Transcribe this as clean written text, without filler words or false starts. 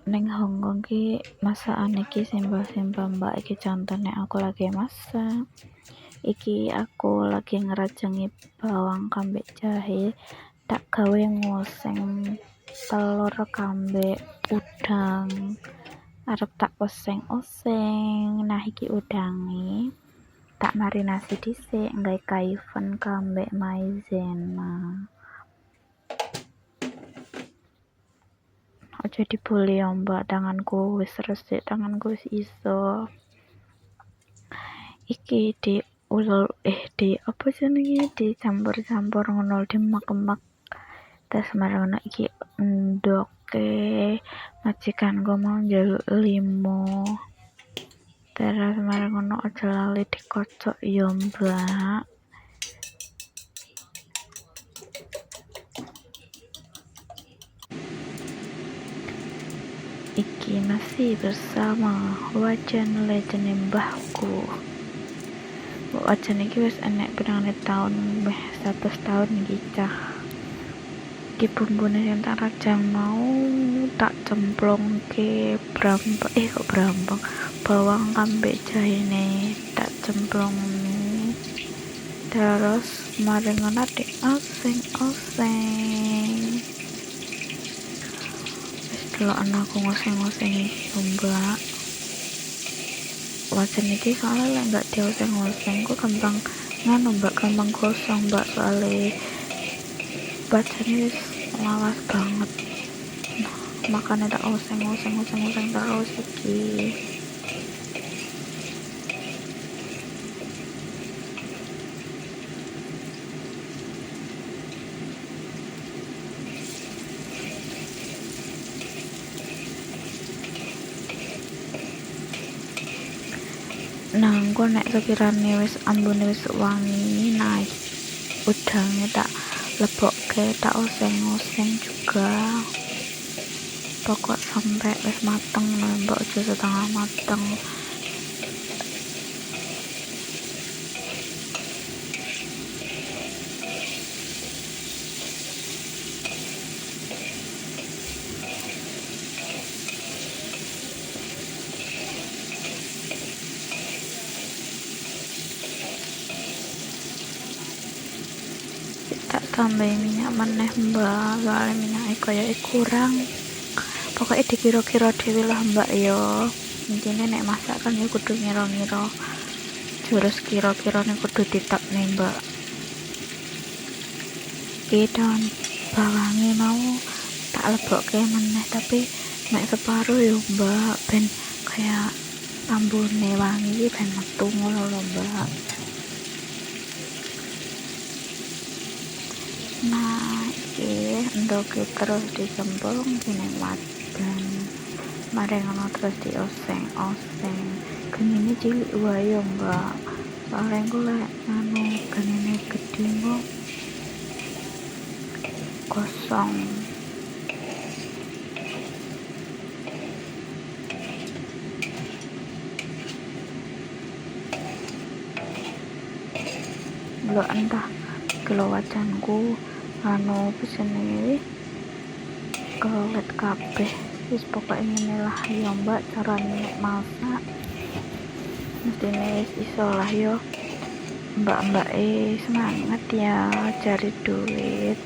Ning Hongkong ki masakane ki simpel-simpel mbak, iki contone aku lagi masak. Iki aku lagi ngerajengi bawang kambek jahe, tak gawe ngoseng telur kambek udang, arep tak oseng-oseng. Nah iki udange tak marinasi dhisik nggae kaifen kambek maizena. Aja dibule ya mbak, tanganku wis resik, tanganku wis iso. Iki di apa jenenge, dicampur-campur ngono, dimek-mek. Terus marang iki endoke majikanku mau njaluk limo. Terus marang ngono aja lali dikocok ya mbak. Iki masih bersama wajan legend mbahku. Wajan iki wis enek pirang tahun, 100 tahun iki cah. Iki bumbune sing tak rajang mau tak cemplungke bawang kambek jahene tak cemplung. Terus mari ngono oseng-oseng. Delok anakku ngoseng-ngoseng iki mbak. Wajan iki soalnya lek enggak dioseng-oseng ku gampang mbak, gampang gosong mbak, soalnya wajane wis lawas banget. Makanya tak oseng terus iki. Nah, engko nek sekirane wis ambune wis wangi, nah udange tak lebokke, tak oseng-oseng juga. Pokok sampai wis mateng, mbak, aja setengah mateng. Tak tambahin minyak meneh mbak, soalnya minyaknya kaya kurang. Pokoknya dikira-kira dhewe lah mbak yo. Intine nek masak kan ya kudu ngira-ngira, jurus kira-kirane kudu ditekne mbak. Iki daun bawange mau tak lebokke meneh, tapi mek separo yo mbak, ben kaya ambune wangi ben metu ngono lho mbak. Nah iki endoke terus dicemplung kene wajan, mari ngono terus dioseng-oseng. Genine cilik wae yo mbak, soalnya engko lek genine gedhe engko kosong. Lho entah kelo wajanku pesenane kelet kabeh. Wis pokoke ngene lah ya mbak, carane masak mestine wis iso lah yo. Mbak-mbake semangat ya cari duit.